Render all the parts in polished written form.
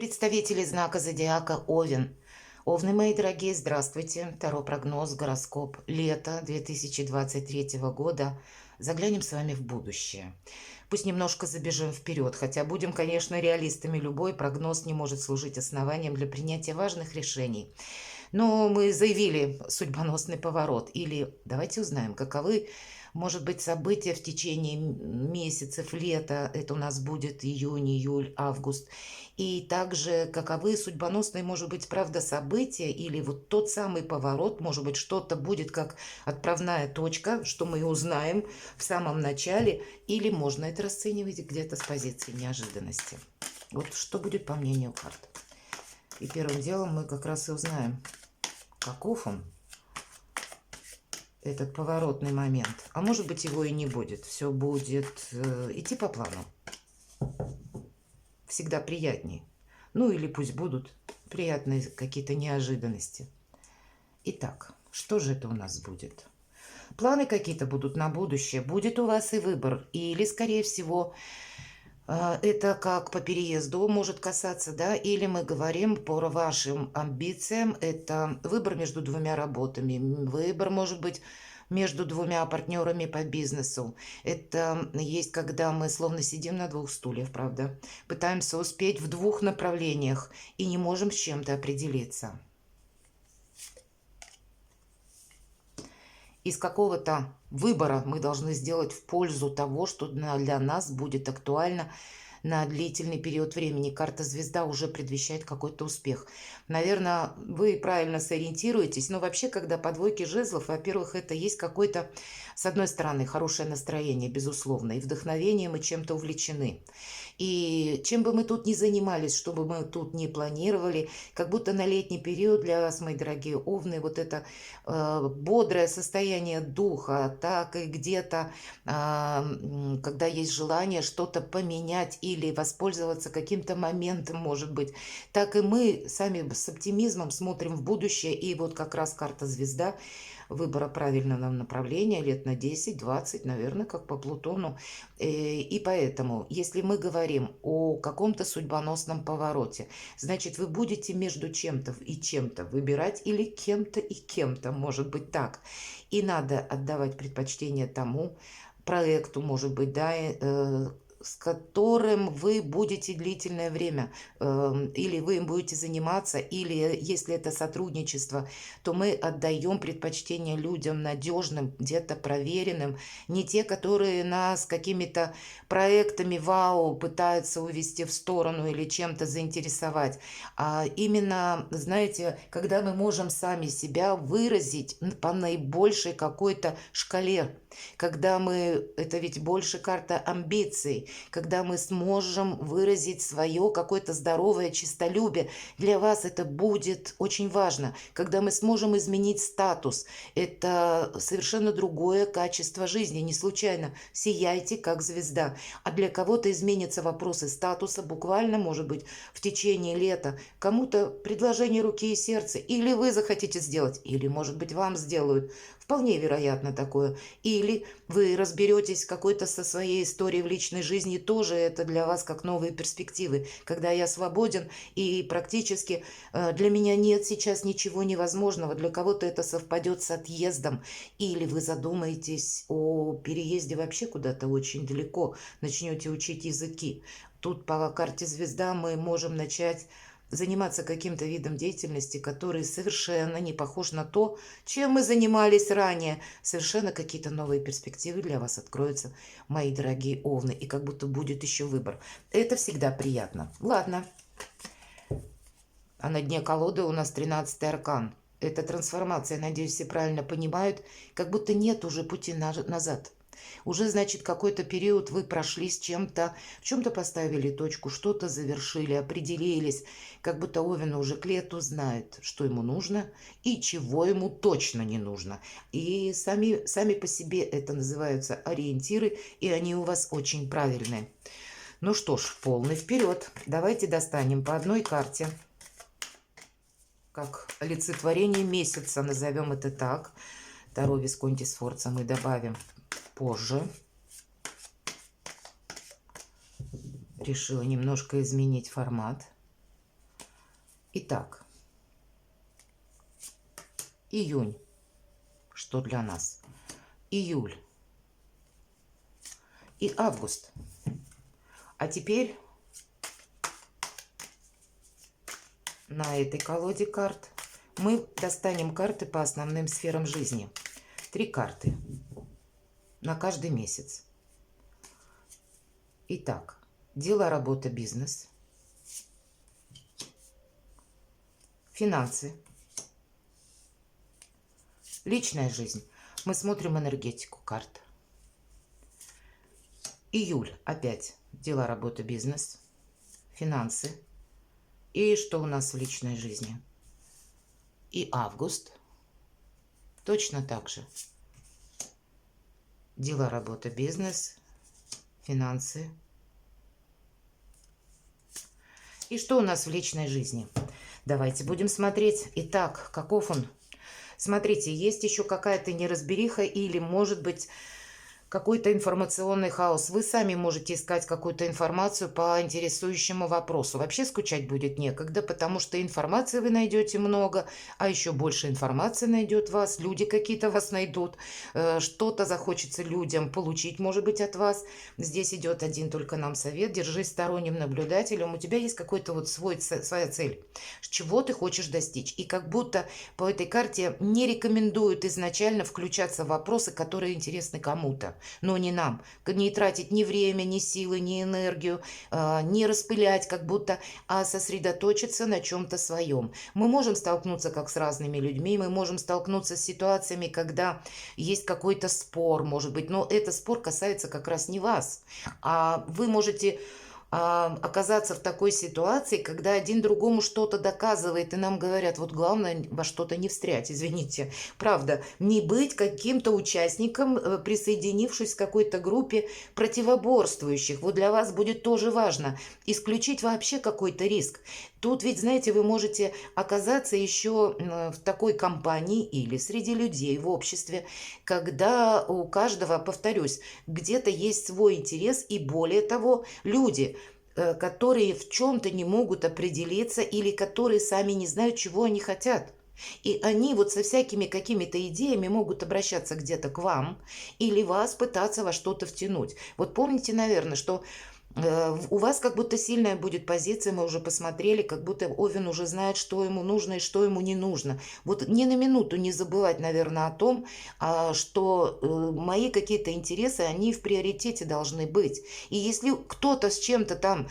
Представители знака зодиака Овен. Овны, мои дорогие, здравствуйте. Таро прогноз, гороскоп. Лето 2023 года. Заглянем с вами в будущее. Пусть немножко забежим вперед, хотя будем, конечно, реалистами. Любой прогноз не может служить основанием для принятия важных решений. Но мы заявили судьбоносный поворот. Или давайте узнаем, каковы, может быть, события в течение месяцев лета. Это у нас будет июнь, июль, август. И также каковы судьбоносные, может быть, правда, события или вот тот самый поворот, может быть, что-то будет как отправная точка, что мы узнаем в самом начале, или можно это расценивать где-то с позиции неожиданности. Вот что будет по мнению карт. И первым делом мы как раз и узнаем, каков он, этот поворотный момент. А может быть, его и не будет. Все будет идти по плану. Всегда приятней. Ну или пусть будут приятные какие-то неожиданности. Итак, что же это у нас будет? Планы какие-то будут на будущее. Будет у вас и выбор. Или, скорее всего, это как по переезду может касаться, да, или мы говорим по вашим амбициям, это выбор между двумя работами, выбор может быть между двумя партнерами по бизнесу. Это есть, когда мы словно сидим на двух стульях, правда, пытаемся успеть в двух направлениях и не можем с чем-то определиться. Из какого-то выбора мы должны сделать в пользу того, что для нас будет актуально на длительный период времени. Карта звезда уже предвещает какой-то успех. Наверное, вы правильно сориентируетесь, но вообще, когда по двойке жезлов, во-первых, это есть какой-то, с одной стороны, хорошее настроение, безусловно, и вдохновение, мы чем-то увлечены. И чем бы мы тут ни занимались, что бы мы тут ни планировали, как будто на летний период для вас, мои дорогие овны, вот это бодрое состояние духа, так и где-то, когда есть желание что-то поменять или воспользоваться каким-то моментом, может быть, так и мы сами с оптимизмом смотрим в будущее, и вот как раз карта звезда выбора правильного направления лет на 10-20, наверное, как по Плутону. И поэтому, если мы говорим о каком-то судьбоносном повороте, значит, вы будете между чем-то и чем-то выбирать или кем-то и кем-то, может быть так. И надо отдавать предпочтение тому проекту, может быть, да, с которым вы будете длительное время, или вы им будете заниматься, или если это сотрудничество, то мы отдаем предпочтение людям надежным, где-то проверенным, не те, которые нас какими-то проектами вау пытаются увести в сторону или чем-то заинтересовать, а именно, знаете, когда мы можем сами себя выразить по наибольшей какой-то шкале, когда мы, это ведь больше карта амбиций, когда мы сможем выразить свое какое-то здоровое честолюбие. Для вас это будет очень важно. Когда мы сможем изменить статус, это совершенно другое качество жизни. Не случайно сияйте, как звезда. А для кого-то изменятся вопросы статуса буквально, может быть, в течение лета. Кому-то предложение руки и сердца. Или вы захотите сделать, или, может быть, вам сделают. Вполне вероятно такое. Или вы разберетесь какой-то со своей историей в личной жизни, тоже это для вас как новые перспективы. Когда я свободен и практически для меня нет сейчас ничего невозможного. Для кого-то это совпадет с отъездом. Или вы задумаетесь о переезде вообще куда-то очень далеко, начнете учить языки. Тут по карте звезда мы можем начать заниматься каким-то видом деятельности, который совершенно не похож на то, чем мы занимались ранее. Совершенно какие-то новые перспективы для вас откроются, мои дорогие овны, и как будто будет еще выбор. Это всегда приятно. Ладно. А на дне колоды у нас 13-й аркан. Это трансформация, надеюсь, все правильно понимают, как будто нет уже пути назад. Уже, значит, какой-то период вы прошли с чем-то, в чем-то поставили точку, что-то завершили, определились, как будто Овен уже к лету знает, что ему нужно и чего ему точно не нужно. И сами по себе это называются ориентиры, и они у вас очень правильные. Ну что ж, полный вперед. Давайте достанем по одной карте, как олицетворение месяца, назовем это так. Таро Висконти Сфорца мы добавим позже. Решила немножко изменить формат. Итак, июнь. Что для нас? Июль и август. А теперь на этой колоде карт мы достанем карты по основным сферам жизни. 3 карты на каждый месяц. Итак, дела, работа, бизнес, финансы, личная жизнь. Мы смотрим энергетику карт. Июль опять дела, работа, бизнес, финансы. И что у нас в личной жизни? И август точно так же. Дела, работа, бизнес, финансы. И что у нас в личной жизни? Давайте будем смотреть. Итак, каков он? Смотрите, есть еще какая-то неразбериха или, может быть, какой-то информационный хаос. Вы сами можете искать какую-то информацию по интересующему вопросу. Вообще скучать будет некогда, потому что информации вы найдете много, а еще больше информации найдет вас, люди какие-то вас найдут, что-то захочется людям получить, может быть, от вас. Здесь идет один только нам совет: держись сторонним наблюдателем, у тебя есть какой-то вот своя цель, чего ты хочешь достичь. И как будто по этой карте не рекомендуют изначально включаться в вопросы, которые интересны кому-то, но не нам. Не тратить ни время, ни силы, ни энергию, не распылять как будто, а сосредоточиться на чем-то своем. Мы можем столкнуться как с разными людьми, мы можем столкнуться с ситуациями, когда есть какой-то спор, может быть, но этот спор касается как раз не вас, а вы можете оказаться в такой ситуации, когда один другому что-то доказывает, и нам говорят: вот главное во что-то не встрять, извините. Правда, не быть каким-то участником, присоединившись к какой-то группе противоборствующих. Вот для вас будет тоже важно исключить вообще какой-то риск. Тут ведь, знаете, вы можете оказаться еще в такой компании или среди людей в обществе, когда у каждого, повторюсь, где-то есть свой интерес, и более того, люди, которые в чем-то не могут определиться или которые сами не знают, чего они хотят. И они вот со всякими какими-то идеями могут обращаться где-то к вам или вас пытаться во что-то втянуть. Вот помните, наверное, что у вас как будто сильная будет позиция, мы уже посмотрели, как будто Овен уже знает, что ему нужно и что ему не нужно. Вот ни на минуту не забывать, наверное, о том, что мои какие-то интересы, они в приоритете должны быть. И если кто-то с чем-то там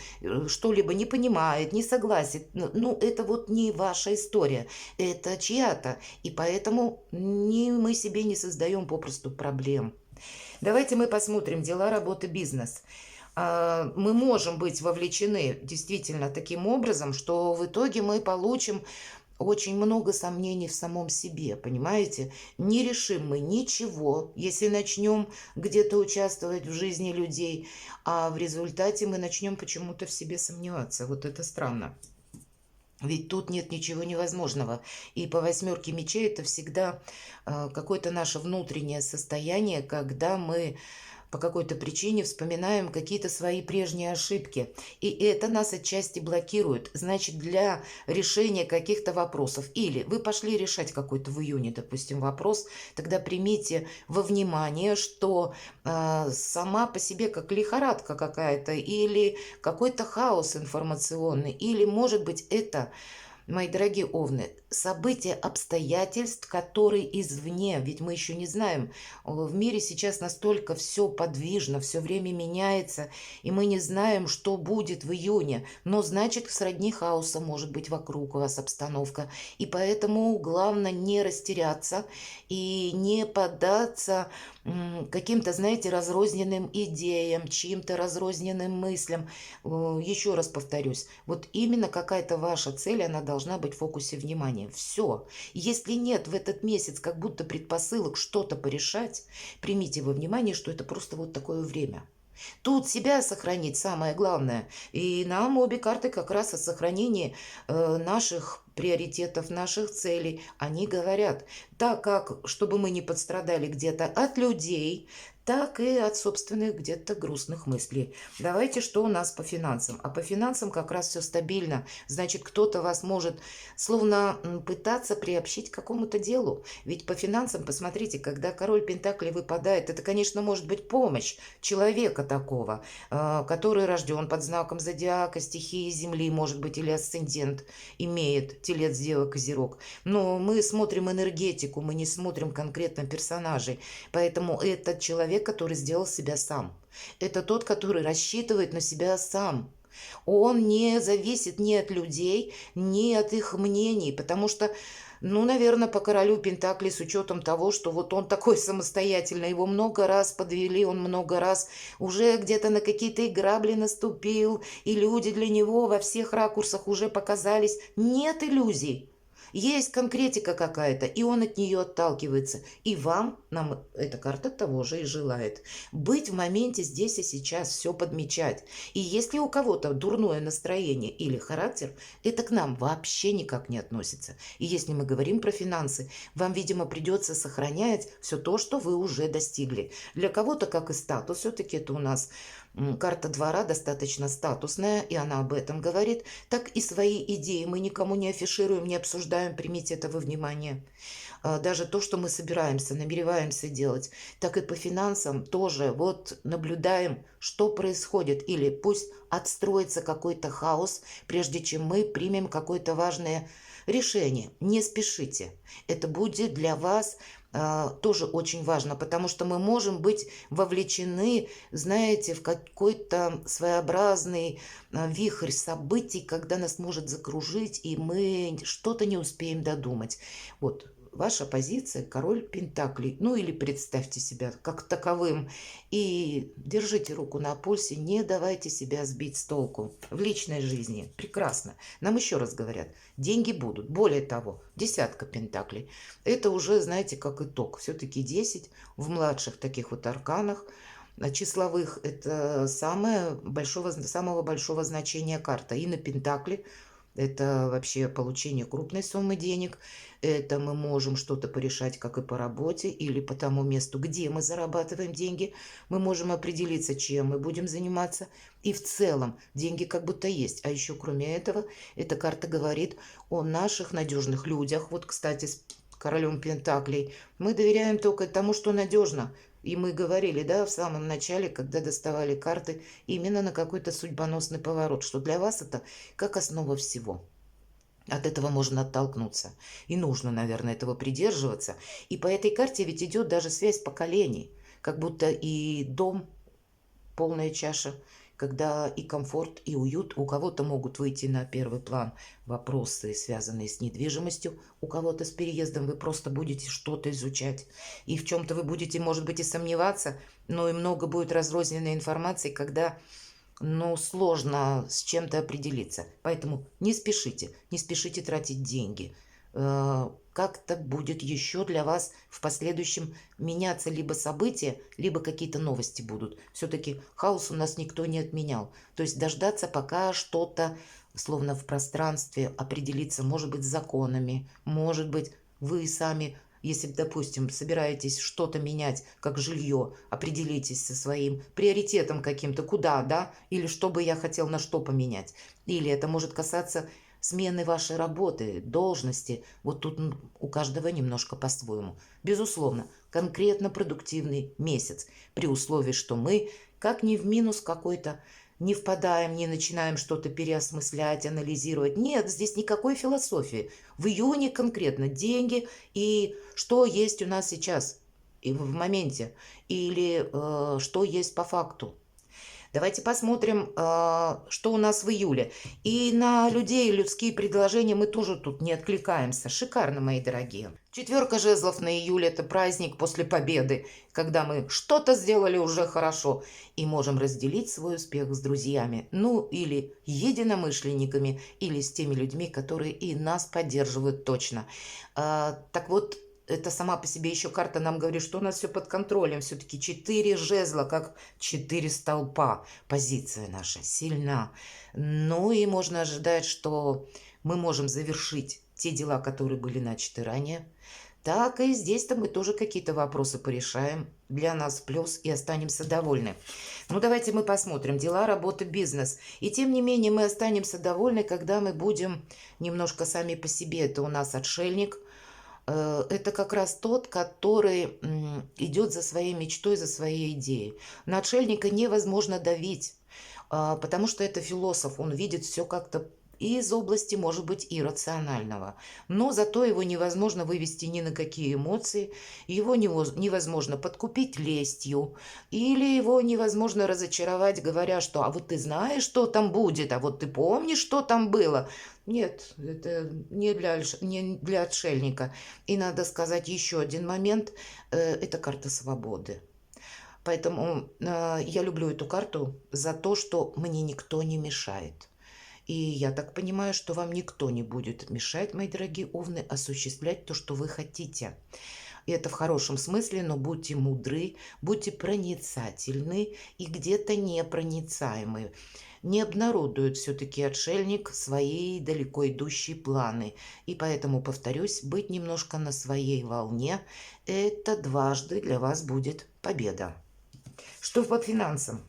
что-либо не понимает, не согласен, ну, это вот не ваша история, это чья-то. И поэтому мы себе не создаем попросту проблем. Давайте мы посмотрим дела, работа, бизнес. Мы можем быть вовлечены действительно таким образом, что в итоге мы получим очень много сомнений в самом себе, понимаете? Не решим мы ничего, если начнем где-то участвовать в жизни людей, а в результате мы начнем почему-то в себе сомневаться. Вот это странно. Ведь тут нет ничего невозможного. И по 8 мечей это всегда какое-то наше внутреннее состояние, когда мы по какой-то причине вспоминаем какие-то свои прежние ошибки. И это нас отчасти блокирует. Значит, для решения каких-то вопросов. Или вы пошли решать какой-то в июне, допустим, вопрос, тогда примите во внимание, что сама по себе как лихорадка какая-то, или какой-то хаос информационный, или, может быть, это, мои дорогие овны, события, обстоятельств, которые извне, ведь мы еще не знаем, в мире сейчас настолько все подвижно, все время меняется, и мы не знаем, что будет в июне, но значит, сродни хаоса может быть вокруг у вас обстановка, и поэтому главное не растеряться и не поддаться каким-то, знаете, разрозненным идеям, чьим-то разрозненным мыслям. Еще раз повторюсь, вот именно какая-то ваша цель, она должна быть в фокусе внимания. Все. Если нет в этот месяц как будто предпосылок что-то порешать, примите во внимание, что это просто вот такое время. Тут себя сохранить самое главное. И нам обе карты как раз о сохранении наших приоритетов, наших целей. Они говорят, так как, чтобы мы не подстрадали где-то от людей, так и от собственных где-то грустных мыслей. Давайте, что у нас по финансам? А по финансам как раз все стабильно. Значит, кто-то вас может словно пытаться приобщить к какому-то делу. Ведь по финансам, посмотрите, когда король Пентаклей выпадает, это, конечно, может быть помощь человека такого, который рожден под знаком зодиака, стихии Земли, может быть, или асцендент имеет, телец, дева, козерог. Но мы смотрим энергетику, мы не смотрим конкретно персонажей. Поэтому этот человек, который сделал себя сам. Это тот, который рассчитывает на себя сам. Он не зависит ни от людей, ни от их мнений, потому что, ну, наверное, по королю Пентакли с учетом того, что вот он такой самостоятельный, его много раз подвели, он много раз уже где-то на какие-то грабли наступил, и люди для него во всех ракурсах уже показались. Нет иллюзий. Есть конкретика какая-то, и он от нее отталкивается. И вам, нам эта карта того же и желает. Быть в моменте здесь и сейчас, все подмечать. И если у кого-то дурное настроение или характер, это к нам вообще никак не относится. И если мы говорим про финансы, вам, видимо, придется сохранять все то, что вы уже достигли. Для кого-то, как и статус, все-таки это у нас карта двора достаточно статусная, и она об этом говорит. Так и свои идеи мы никому не афишируем, не обсуждаем, примите это во внимание. Даже то, что мы собираемся, намереваемся делать, так и по финансам тоже вот наблюдаем, что происходит. Или пусть отстроится какой-то хаос, прежде чем мы примем какое-то важное решение. Не спешите. Это будет для вас тоже очень важно, потому что мы можем быть вовлечены, знаете, в какой-то своеобразный вихрь событий, когда нас может закружить, и мы что-то не успеем додумать. Вот ваша позиция — король Пентаклей. Ну или представьте себя как таковым и держите руку на пульсе, не давайте себя сбить с толку в личной жизни. Прекрасно. Нам еще раз говорят, деньги будут. Более того, десятка Пентаклей. Это уже, знаете, как итог. Все-таки 10 в младших таких вот арканах числовых — это самого большого значения карта. И на Пентакле это вообще получение крупной суммы денег. Это мы можем что-то порешать, как и по работе, или по тому месту, где мы зарабатываем деньги. Мы можем определиться, чем мы будем заниматься. И в целом деньги как будто есть. А еще кроме этого, эта карта говорит о наших надежных людях. Вот, кстати, с королем Пентаклей мы доверяем только тому, что надежно. И мы говорили, да, в самом начале, когда доставали карты, именно на какой-то судьбоносный поворот, что для вас это как основа всего. От этого можно оттолкнуться. И нужно, наверное, этого придерживаться. И по этой карте ведь идет даже связь поколений. Как будто и дом, полная чаша, когда и комфорт, и уют у кого-то могут выйти на первый план вопросы, связанные с недвижимостью, у кого-то с переездом вы просто будете что-то изучать, и в чем-то вы будете, может быть, и сомневаться, но и много будет разрозненной информации, когда, ну, сложно с чем-то определиться. Поэтому не спешите тратить деньги. Как-то будет еще для вас в последующем меняться либо события, либо какие-то новости будут. Все-таки хаос у нас никто не отменял. То есть дождаться, пока что-то словно в пространстве определиться, может быть, с законами, может быть, вы сами, если, допустим, собираетесь что-то менять, как жилье, определитесь со своим приоритетом каким-то, куда, да, или что бы я хотел на что поменять. Или это может касаться смены вашей работы, должности. Вот тут у каждого немножко по-своему. Безусловно, конкретно продуктивный месяц, при условии, что мы, как ни в минус какой-то, не впадаем, не начинаем что-то переосмыслять, анализировать. Нет, здесь никакой философии. В июне конкретно деньги и что есть у нас сейчас и в моменте, или что есть по факту. Давайте посмотрим, что у нас в июле. И на людей, людские предложения мы тоже тут не откликаемся. Шикарно, мои дорогие. Четверка жезлов на июле — это праздник после победы, когда мы что-то сделали уже хорошо и можем разделить свой успех с друзьями, ну или единомышленниками, или с теми людьми, которые и нас поддерживают точно. Так вот, это сама по себе еще карта нам говорит, что у нас все под контролем. Все-таки 4 жезла, как 4 столпа. Позиция наша сильна. Ну и можно ожидать, что мы можем завершить те дела, которые были начаты ранее. так и здесь-то мы тоже какие-то вопросы порешаем для нас плюс и останемся довольны. Ну, давайте мы посмотрим. Дела, работа, бизнес. И тем не менее мы останемся довольны, когда мы будем немножко сами по себе. Это у нас отшельник. Это как раз тот, который идет за своей мечтой, за своей идеей. На отшельника невозможно давить, потому что это философ. Он видит все как-то из области, может быть, иррационального. Но зато его невозможно вывести ни на какие эмоции, его невозможно подкупить лестью, или его невозможно разочаровать, говоря, что «а вот ты знаешь, что там будет, а вот ты помнишь, что там было». Нет, это не для отшельника. И надо сказать еще один момент, это карта свободы. Поэтому я люблю эту карту за то, что мне никто не мешает. И я так понимаю, что вам никто не будет мешать, мои дорогие овны, осуществлять то, что вы хотите. И это в хорошем смысле, но будьте мудры, будьте проницательны и где-то непроницаемы. Не обнародует все-таки отшельник свои далеко идущие планы. И поэтому, повторюсь, быть немножко на своей волне – это дважды для вас будет победа. Что по финансам?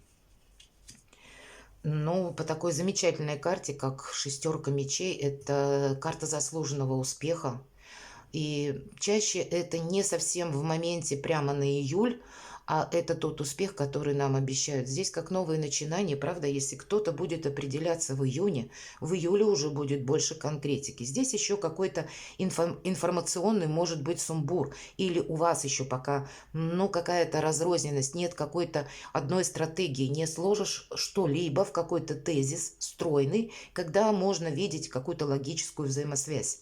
Ну, по такой замечательной карте, как шестерка мечей, это карта заслуженного успеха. И чаще это не совсем в моменте прямо на июль, а это тот успех, который нам обещают. Здесь как новые начинания, правда, если кто-то будет определяться в июне, в июле уже будет больше конкретики. Здесь еще какой-то информационный, может быть, сумбур. Или у вас еще пока, ну, какая-то разрозненность, нет какой-то одной стратегии, не сложишь что-либо в какой-то тезис стройный, когда можно видеть какую-то логическую взаимосвязь.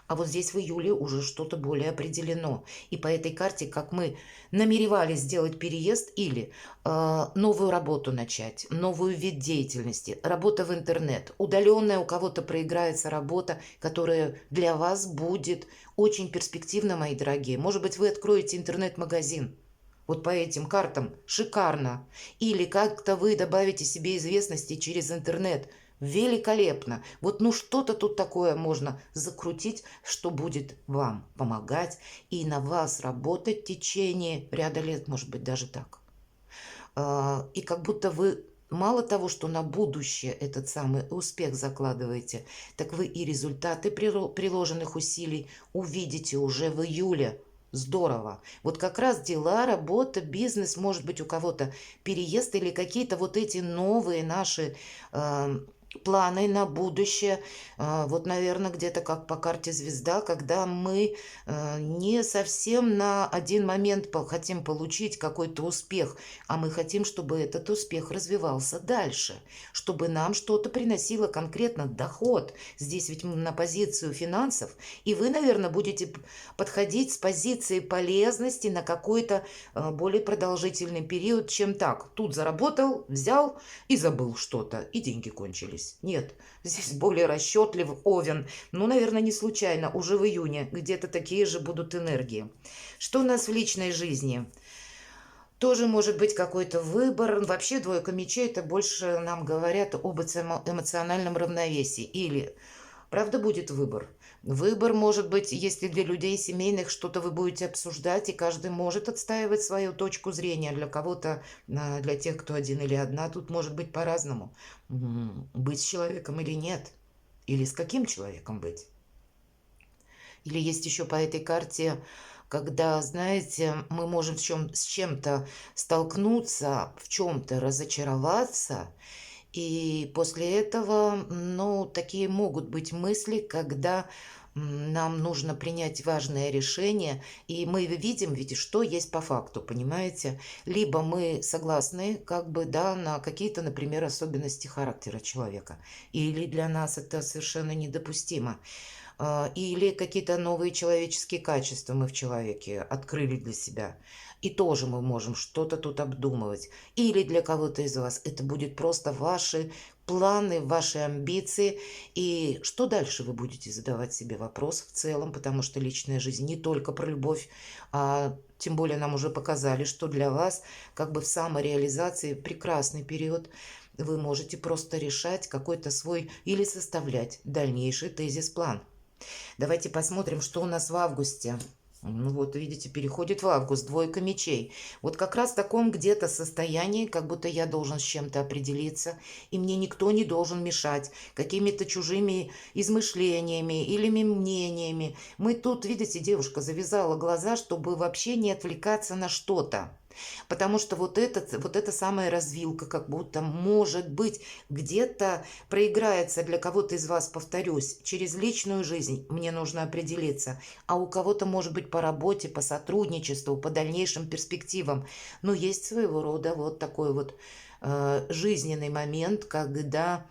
А вот здесь в июле уже что-то более определено. И по этой карте, как мы намеревались сделать переезд или новую работу начать, новый вид деятельности, работа в интернет, удаленная у кого-то проиграется работа, которая для вас будет очень перспективна, мои дорогие. Может быть, вы откроете интернет-магазин. Вот по этим картам шикарно. Или как-то вы добавите себе известности через интернет. Великолепно. Вот ну что-то тут такое можно закрутить, что будет вам помогать и на вас работать в течение ряда лет, может быть, даже так. И как будто вы мало того, что на будущее этот самый успех закладываете, так вы и результаты приложенных усилий увидите уже в июле. Здорово. Вот как раз дела, работа, бизнес, может быть, у кого-то переезд или какие-то вот эти новые наши планы на будущее. Вот, наверное, где-то как по карте звезда, когда мы не совсем на один момент хотим получить какой-то успех, а мы хотим, чтобы этот успех развивался дальше, чтобы нам что-то приносило конкретно доход. Здесь ведь мы на позицию финансов, и вы, наверное, будете подходить с позиции полезности на какой-то более продолжительный период, чем так. Тут заработал, взял и забыл что-то, и деньги кончились. Нет, здесь более расчетлив Овен. Ну, наверное, не случайно. Уже в июне где-то такие же будут энергии. Что у нас в личной жизни? Тоже может быть какой-то выбор. Вообще двойка мечей это больше нам говорят об эмоциональном равновесии. Или, правда, будет выбор. Выбор может быть, если для людей семейных что-то вы будете обсуждать, и каждый может отстаивать свою точку зрения. Для кого-то, для тех, кто один или одна, тут может быть по-разному. Быть с человеком или нет. Или с каким человеком быть. Или есть еще по этой карте, когда, знаете, мы можем с чем-то столкнуться, в чем-то разочароваться, и после этого, ну, такие могут быть мысли, когда нам нужно принять важное решение, и мы видим, ведь что есть по факту, понимаете? Либо мы согласны, как бы, да, на какие-то, например, особенности характера человека, или для нас это совершенно недопустимо. Или какие-то новые человеческие качества мы в человеке открыли для себя. И тоже мы можем что-то тут обдумывать. Или для кого-то из вас это будет просто ваши планы, ваши амбиции. И что дальше вы будете задавать себе вопрос в целом, потому что личная жизнь не только про любовь, а тем более нам уже показали, что для вас как бы в самореализации прекрасный период. Вы можете просто решать какой-то свой или составлять дальнейший тезис-план. Давайте посмотрим, что у нас в августе. Ну вот, видите, переходит в август, двойка мечей. Вот как раз в таком где-то состоянии, как будто я должен с чем-то определиться, и мне никто не должен мешать какими-то чужими измышлениями или мнениями. Мы тут, видите, девушка завязала глаза, чтобы вообще не отвлекаться на что-то. Потому что вот эта самая развилка, как будто, может быть, где-то проиграется для кого-то из вас, повторюсь, через личную жизнь мне нужно определиться, а у кого-то, может быть, по работе, по сотрудничеству, по дальнейшим перспективам. Но есть своего рода вот такой вот жизненный момент, когда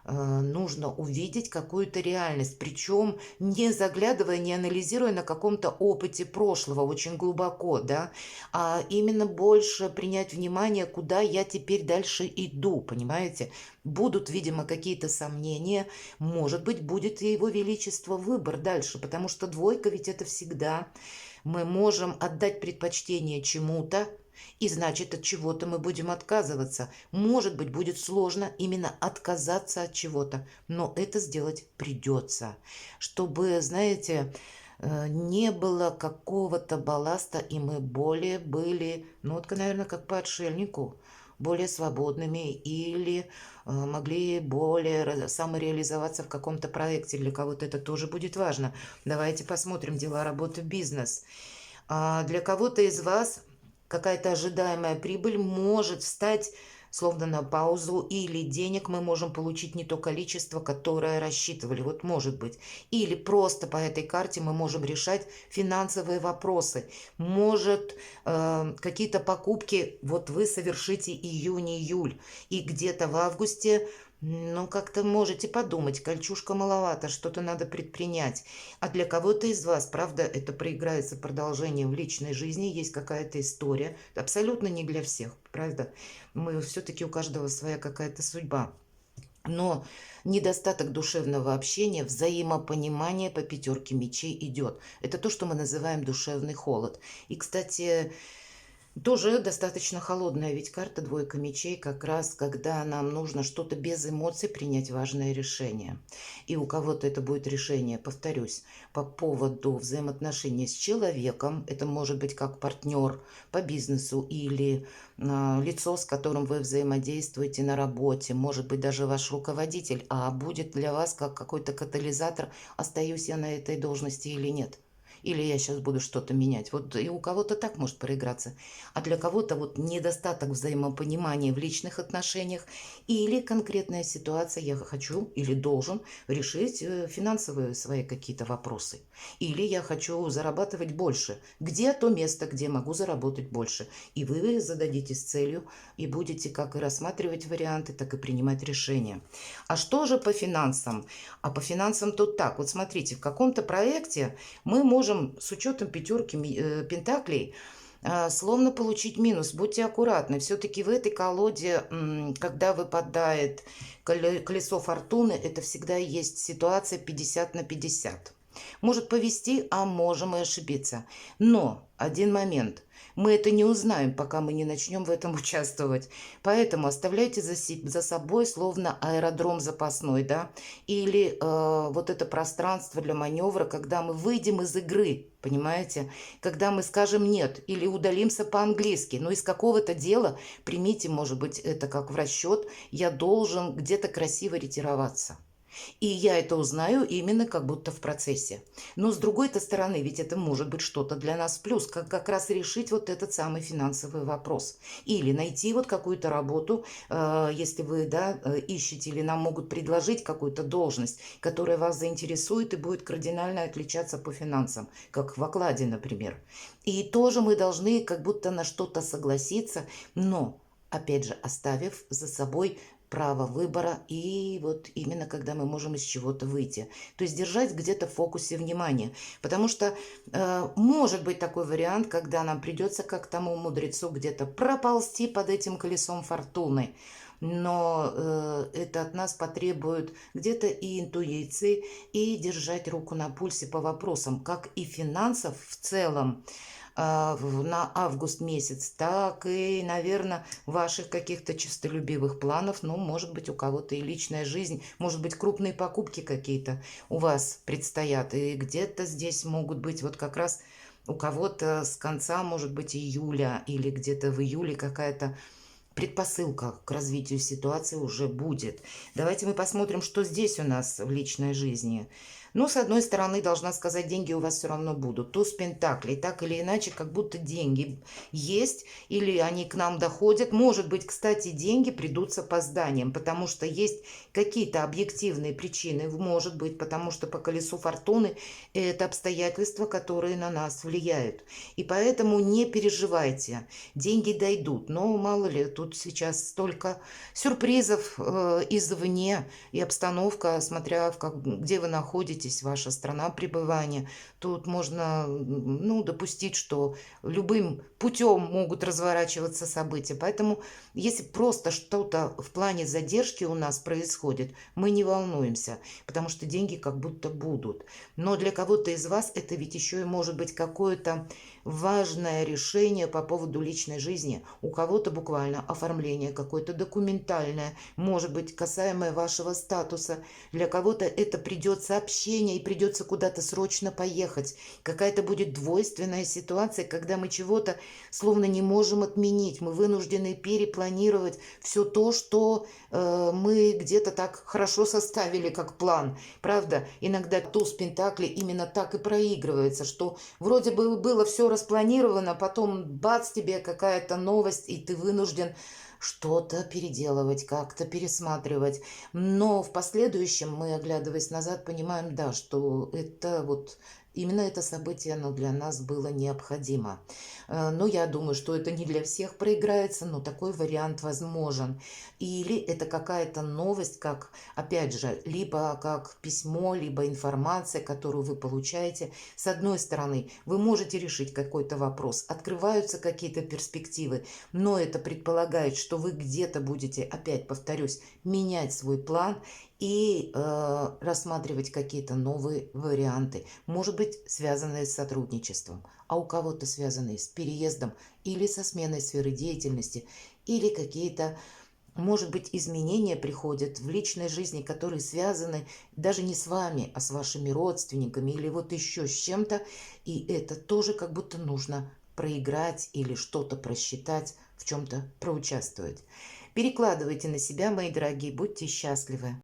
нужно увидеть какую-то реальность, причем не заглядывая, не анализируя на каком-то опыте прошлого очень глубоко, да, а именно больше принять внимание, куда я теперь дальше иду, понимаете? Будут, видимо, какие-то сомнения, может быть, будет и его величество выбор дальше, потому что двойка ведь это всегда мы можем отдать предпочтение чему-то, и значит, от чего-то мы будем отказываться. Может быть, будет сложно именно отказаться от чего-то, но это сделать придется, чтобы, знаете, не было какого-то балласта, и мы более были, ну вот, наверное, как по отшельнику, более свободными или могли более самореализоваться в каком-то проекте. Для кого-то это тоже будет важно. Давайте посмотрим дела, работы, бизнес. Для кого-то из вас какая-то ожидаемая прибыль может встать словно на паузу, или денег мы можем получить не то количество, которое рассчитывали, вот может быть. Или просто по этой карте мы можем решать финансовые вопросы. Может, какие-то покупки вот вы совершите июнь-июль, и где-то в августе ну, как-то можете подумать, кольчушка маловато, что-то надо предпринять. А для кого-то из вас, правда, это проиграется продолжением в личной жизни, есть какая-то история. Абсолютно не для всех, правда. Мы все-таки у каждого своя какая-то судьба. Но недостаток душевного общения, взаимопонимания по пятерке мечей идет. Это то, что мы называем душевный холод. И, кстати, тоже достаточно холодная, ведь карта двойка мечей как раз, когда нам нужно что-то без эмоций принять важное решение. И у кого-то это будет решение, повторюсь, по поводу взаимоотношений с человеком. Это может быть как партнер по бизнесу или лицо, с которым вы взаимодействуете на работе. Может быть даже ваш руководитель, а будет для вас как какой-то катализатор, остаюсь я на этой должности или нет. Или я сейчас буду что-то менять. Вот и у кого-то так может проиграться. А для кого-то вот недостаток взаимопонимания в личных отношениях или конкретная ситуация, я хочу или должен решить финансовые свои какие-то вопросы. Или я хочу зарабатывать больше. Где то место, где могу заработать больше? И вы зададитесь целью и будете как и рассматривать варианты, так и принимать решения. А что же по финансам? А по финансам тут так. Вот смотрите, в каком-то проекте мы можем с учетом пятерки пентаклей словно получить минус. Будьте аккуратны. Все-таки в этой колоде, когда выпадает колесо фортуны, это всегда есть ситуация 50/50. Может повезти, а можем и ошибиться. Но один момент. Мы это не узнаем, пока мы не начнем в этом участвовать. Поэтому оставляйте за собой словно аэродром запасной, да, или вот это пространство для маневра, когда мы выйдем из игры, понимаете, когда мы скажем нет или удалимся по-английски, но из какого-то дела примите, может быть, это как в расчет, я должен где-то красиво ретироваться. И я это узнаю именно как будто в процессе. Но с другой-то стороны, ведь это может быть что-то для нас плюс, как раз решить вот этот самый финансовый вопрос. Или найти вот какую-то работу, если вы да, ищете, или нам могут предложить какую-то должность, которая вас заинтересует и будет кардинально отличаться по финансам, как в окладе, например. И тоже мы должны как будто на что-то согласиться, но, опять же, оставив за собой право выбора и вот именно когда мы можем из чего-то выйти. То есть держать где-то в фокусе внимания. Потому что может быть такой вариант, когда нам придется как тому мудрецу где-то проползти под этим колесом фортуны. Но это от нас потребует где-то и интуиции, и держать руку на пульсе по вопросам, как и финансов в целом, на август месяц, так и, наверное, ваших каких-то честолюбивых планов. Ну, может быть, у кого-то и личная жизнь, может быть, крупные покупки какие-то у вас предстоят. И где-то здесь могут быть вот как раз у кого-то с конца, может быть, июля или где-то в июле какая-то предпосылка к развитию ситуации уже будет. Давайте мы посмотрим, что здесь у нас в личной жизни. Ну, с одной стороны, должна сказать, деньги у вас все равно будут. Туз пентаклей, так или иначе, как будто деньги есть, или они к нам доходят. Может быть, кстати, деньги придут с опозданием, потому что есть какие-то объективные причины, может быть, потому что по колесу фортуны это обстоятельства, которые на нас влияют. И поэтому не переживайте, деньги дойдут. Но мало ли, тут сейчас столько сюрпризов извне, и обстановка, смотря где вы находитесь, ваша страна пребывания. Тут можно допустить, что любым путем могут разворачиваться события. Поэтому, если просто что-то в плане задержки у нас происходит, мы не волнуемся, потому что деньги как будто будут. Но для кого-то из вас это ведь еще и может быть какое-то важное решение по поводу личной жизни. У кого-то буквально оформление какое-то документальное, может быть, касаемое вашего статуса. Для кого-то это придет сообщение и придется куда-то срочно поехать. Какая-то будет двойственная ситуация, когда мы чего-то словно не можем отменить. Мы вынуждены перепланировать все то, что мы где-то так хорошо составили как план. Правда, иногда туз пентаклей именно так и проигрывается, что вроде бы было все распланировано, потом бац, тебе какая-то новость, и ты вынужден что-то переделывать, как-то пересматривать. Но в последующем мы, оглядываясь назад, понимаем, да, что это вот именно это событие, оно для нас было необходимо. Но я думаю, что это не для всех проиграется, но такой вариант возможен. Или это какая-то новость, как, опять же, либо как письмо, либо информация, которую вы получаете. С одной стороны, вы можете решить какой-то вопрос, открываются какие-то перспективы, но это предполагает, что вы где-то будете, опять повторюсь, менять свой план и рассматривать какие-то новые варианты, может быть, связанные с сотрудничеством, а у кого-то связанные с переездом или со сменой сферы деятельности, или какие-то, может быть, изменения приходят в личной жизни, которые связаны даже не с вами, а с вашими родственниками или вот еще с чем-то, и это тоже как будто нужно проиграть или что-то просчитать, в чем-то проучаствовать. Перекладывайте на себя, мои дорогие, будьте счастливы.